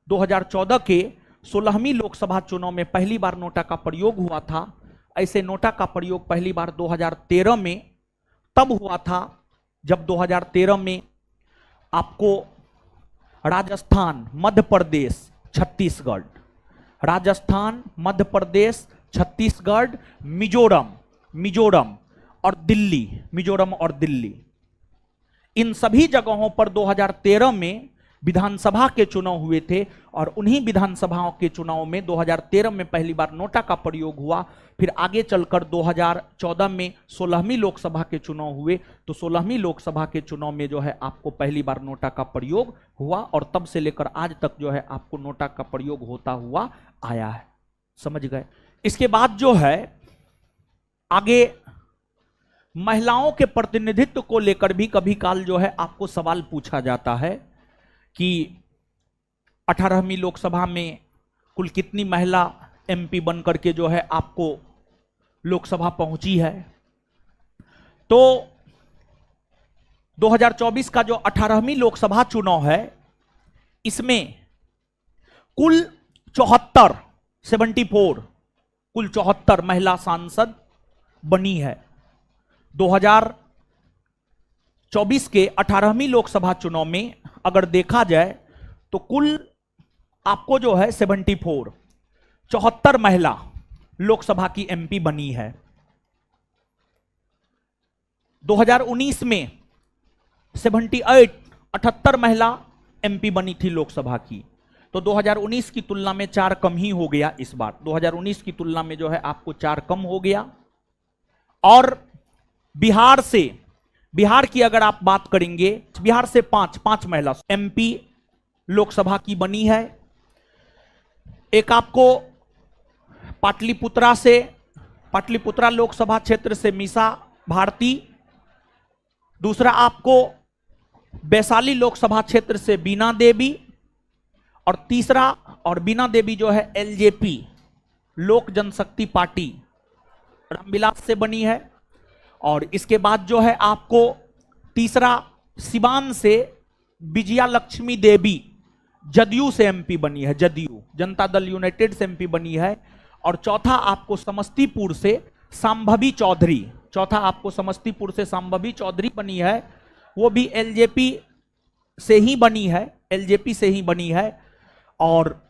2014 के 16वीं लोकसभा चुनाव में पहली बार नोटा का प्रयोग हुआ था। ऐसे नोटा का प्रयोग पहली बार 2013 में तब हुआ था जब 2013 में आपको राजस्थान, मध्य प्रदेश, छत्तीसगढ़, राजस्थान, मध्य प्रदेश, छत्तीसगढ़, मिजोरम और दिल्ली, इन सभी जगहों पर 2013 में विधानसभा के चुनाव हुए थे और उन्हीं विधानसभाओं के चुनाव में 2013 में पहली बार नोटा का प्रयोग हुआ। फिर आगे चलकर 2014 में 16वीं लोकसभा के चुनाव हुए, तो 16वीं लोकसभा के चुनाव में जो है आपको पहली बार नोटा का प्रयोग हुआ और तब से लेकर आज तक जो है आपको नोटा का प्रयोग होता हुआ आया है। समझ गए। इसके बाद जो है आगे महिलाओं के प्रतिनिधित्व को लेकर भी कभी काल जो है आपको सवाल पूछा जाता है कि 18वीं लोकसभा में कुल कितनी महिला एमपी बनकर के जो है आपको लोकसभा पहुंची है। तो 2024 का जो 18वीं लोकसभा चुनाव है, इसमें कुल 74 महिला सांसद बनी है। 2024 के 18वीं लोकसभा चुनाव में अगर देखा जाए तो कुल आपको जो है 74 महिला लोकसभा की एमपी बनी है। 2019 में 78 महिला एमपी बनी थी लोकसभा की, तो 2019 की तुलना में 4 कम ही हो गया इस बार। 2019 की तुलना में जो है आपको 4 कम हो गया। और बिहार की अगर आप बात करेंगे, बिहार से 5 महिला एमपी लोकसभा की बनी है। एक आपको पाटलिपुत्रा लोकसभा क्षेत्र से मीसा भारती, दूसरा आपको वैशाली लोकसभा क्षेत्र से बीना देवी, और तीसरा, और बीना देवी जो है एलजेपी लोक जनशक्ति पार्टी रामविलास से बनी है। और इसके बाद जो है आपको तीसरा सिवान से विजया लक्ष्मी देवी जदयू से एमपी बनी है, जदयू जनता दल यूनाइटेड से एमपी बनी है। और चौथा आपको समस्तीपुर से सांभवी चौधरी बनी है, वो भी एलजेपी से ही बनी है। और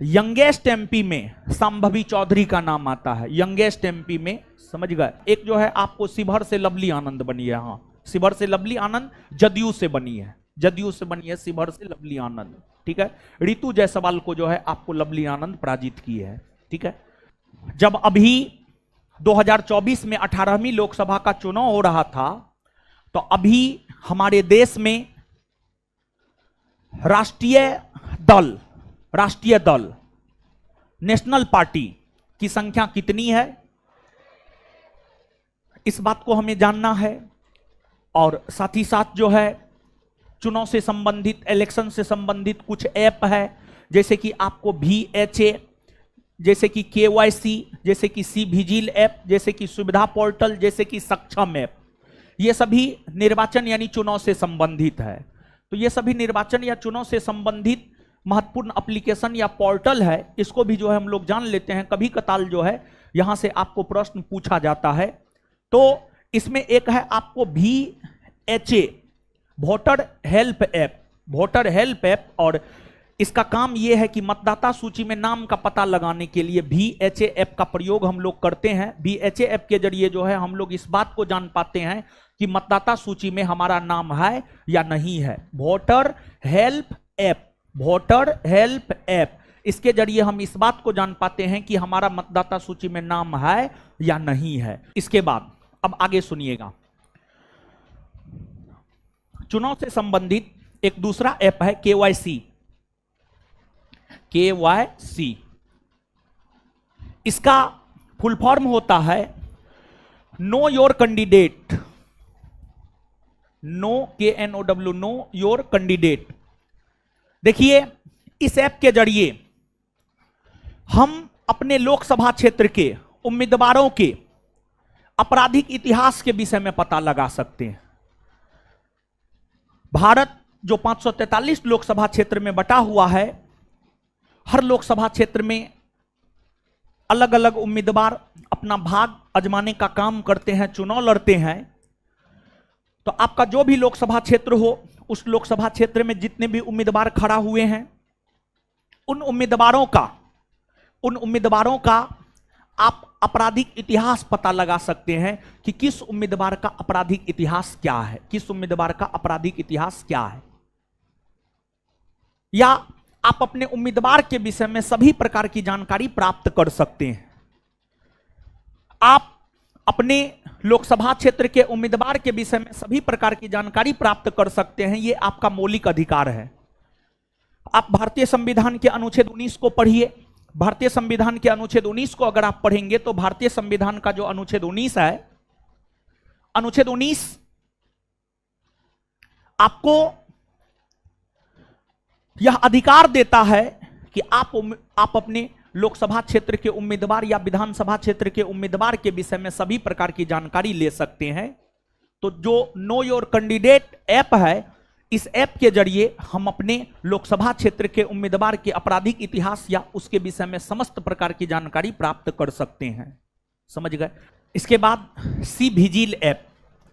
यंगेस्ट एमपी में सांभवी चौधरी का नाम आता है, यंगेस्ट एमपी में, समझ गए। एक जो है आपको शिवहर से लवली आनंद बनी है, हाँ शिवहर से लवली आनंद जदयू से बनी है शिवहर से लवली आनंद, ठीक है। ऋतु जायसवाल को जो है आपको लवली आनंद पराजित की है, ठीक है। जब अभी 2024 में 18वीं लोकसभा का चुनाव हो रहा था, तो अभी हमारे देश में राष्ट्रीय दल नेशनल पार्टी की संख्या कितनी है, इस बात को हमें जानना है। और साथ ही साथ जो है चुनाव से संबंधित, इलेक्शन से संबंधित कुछ ऐप है, जैसे कि आपको VHA, जैसे कि KYC, जैसे कि सी विजिल ऐप, जैसे कि सुविधा पोर्टल, जैसे कि सक्षम ऐप, ये सभी निर्वाचन यानी चुनाव से संबंधित है। तो ये सभी निर्वाचन या चुनाव से संबंधित महत्वपूर्ण एप्लीकेशन या पोर्टल है, इसको भी जो है हम लोग जान लेते हैं। कभी कताल जो है यहां से आपको प्रश्न पूछा जाता है। तो इसमें एक है आपको VHA, वोटर हेल्प ऐप, और इसका काम यह है कि मतदाता सूची में नाम का पता लगाने के लिए VHA ऐप का प्रयोग हम लोग करते हैं। VHA ऐप के जरिए जो है हम लोग इस बात को जान पाते हैं कि मतदाता सूची में हमारा नाम है या नहीं है। वोटर हेल्प ऐप, इसके जरिए हम इस बात को जान पाते हैं कि हमारा मतदाता सूची में नाम है या नहीं है। इसके बाद अब आगे सुनिएगा, चुनाव से संबंधित एक दूसरा ऐप है KYC। इसका फुल फॉर्म होता है know your candidate, know your candidate. देखिए, इस ऐप के जरिए हम अपने लोकसभा क्षेत्र के उम्मीदवारों के आपराधिक इतिहास के विषय में पता लगा सकते हैं। भारत जो 543 लोकसभा क्षेत्र में बटा हुआ है, हर लोकसभा क्षेत्र में अलग अलग उम्मीदवार अपना भाग आजमाने का काम करते हैं, चुनाव लड़ते हैं। तो आपका जो भी लोकसभा क्षेत्र हो, उस लोकसभा क्षेत्र में जितने भी उम्मीदवार खड़ा हुए हैं, उन उम्मीदवारों का आप आपराधिक इतिहास पता लगा सकते हैं कि किस उम्मीदवार का आपराधिक इतिहास क्या है, किस उम्मीदवार का आपराधिक इतिहास क्या है। या आप अपने उम्मीदवार के विषय में सभी प्रकार की जानकारी प्राप्त कर सकते हैं। आप अपने लोकसभा क्षेत्र के उम्मीदवार के विषय में सभी प्रकार की जानकारी प्राप्त कर सकते हैं, यह आपका मौलिक अधिकार है। आप भारतीय संविधान के अनुच्छेद 19 को पढ़िए। भारतीय संविधान के अनुच्छेद 19 को अगर आप पढ़ेंगे तो भारतीय संविधान का जो अनुच्छेद 19 है, अनुच्छेद 19 आपको यह अधिकार देता है कि आप अपने लोकसभा क्षेत्र के उम्मीदवार या विधानसभा क्षेत्र के उम्मीदवार के विषय में सभी प्रकार की जानकारी ले सकते हैं। तो जो नो योर कैंडिडेट ऐप है, इस ऐप के जरिए हम अपने लोकसभा क्षेत्र के उम्मीदवार के आपराधिक इतिहास या उसके विषय में समस्त प्रकार की जानकारी प्राप्त कर सकते हैं। समझ गए? इसके बाद C vigil app,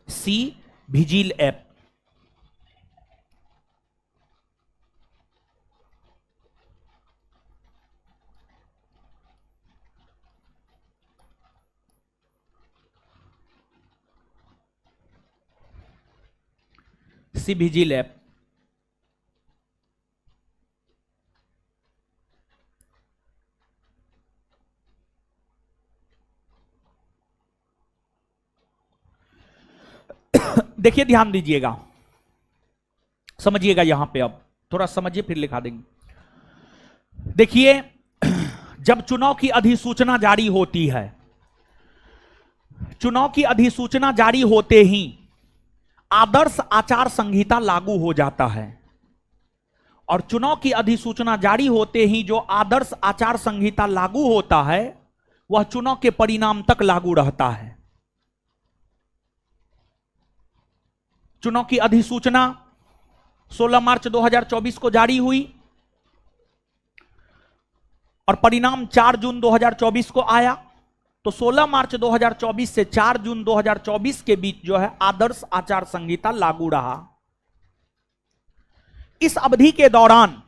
C vigil app. C vigil app देखिए, ध्यान दीजिएगा, समझिएगा। यहां पे अब थोड़ा समझिए, फिर लिखा देंगे। देखिए, जब चुनाव की अधिसूचना जारी होती है, चुनाव की अधिसूचना जारी होते ही आदर्श आचार संहिता लागू हो जाता है। और चुनाव की अधिसूचना जारी होते ही जो आदर्श आचार संहिता लागू होता है, वह चुनाव के परिणाम तक लागू रहता है। चुनाव की अधिसूचना 16 मार्च 2024 को जारी हुई और परिणाम 4 जून 2024 को आया। तो 16 मार्च 2024 से 4 जून 2024 के बीच जो है आदर्श आचार संहिता लागू रहा। इस अवधि के दौरान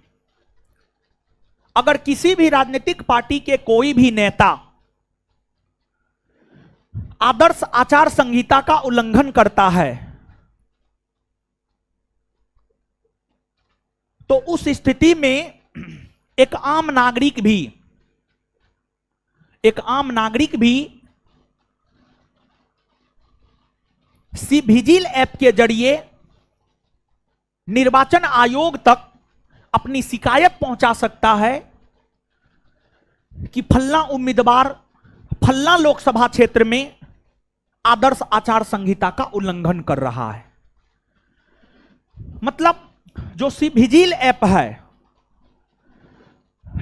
अगर किसी भी राजनीतिक पार्टी के कोई भी नेता आदर्श आचार संहिता का उल्लंघन करता है, तो उस स्थिति में एक आम नागरिक भी सी विजिल ऐप के जरिए निर्वाचन आयोग तक अपनी शिकायत पहुंचा सकता है कि फल्ला उम्मीदवार फल्ला लोकसभा क्षेत्र में आदर्श आचार संहिता का उल्लंघन कर रहा है। मतलब जो सी विजिल ऐप है,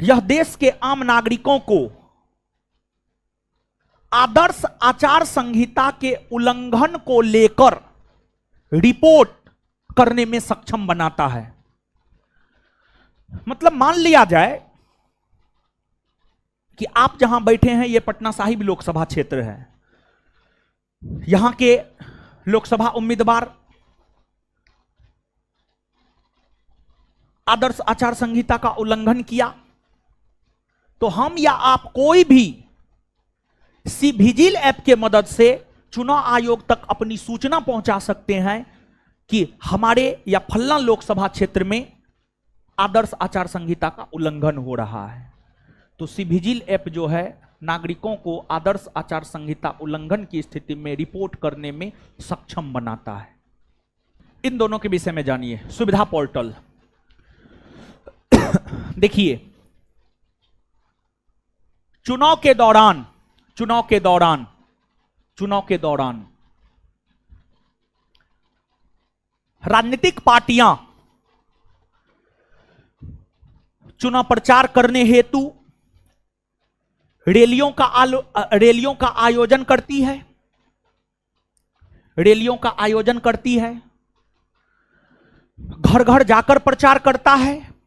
यह देश के आम नागरिकों को आदर्श आचार संहिता के उल्लंघन को लेकर रिपोर्ट करने में सक्षम बनाता है। मतलब मान लिया जाए कि आप जहां बैठे हैं, यह पटना साहिब लोकसभा क्षेत्र है। यहां के लोकसभा उम्मीदवार आदर्श आचार संहिता का उल्लंघन किया, तो हम या आप कोई भी सी विजिल ऐप के मदद से चुनाव आयोग तक अपनी सूचना पहुंचा सकते हैं कि हमारे या फल्ला लोकसभा क्षेत्र में आदर्श आचार संहिता का उल्लंघन हो रहा है। तो सी विजिल ऐप जो है नागरिकों को आदर्श आचार संहिता उल्लंघन की स्थिति में रिपोर्ट करने में सक्षम बनाता है। इन दोनों के विषय में जानिए। सुविधा पोर्टल देखिए, चुनाव के दौरान राजनीतिक पार्टियां चुनाव प्रचार करने हेतु रैलियों का आयोजन करती है, घर घर जाकर प्रचार करता है।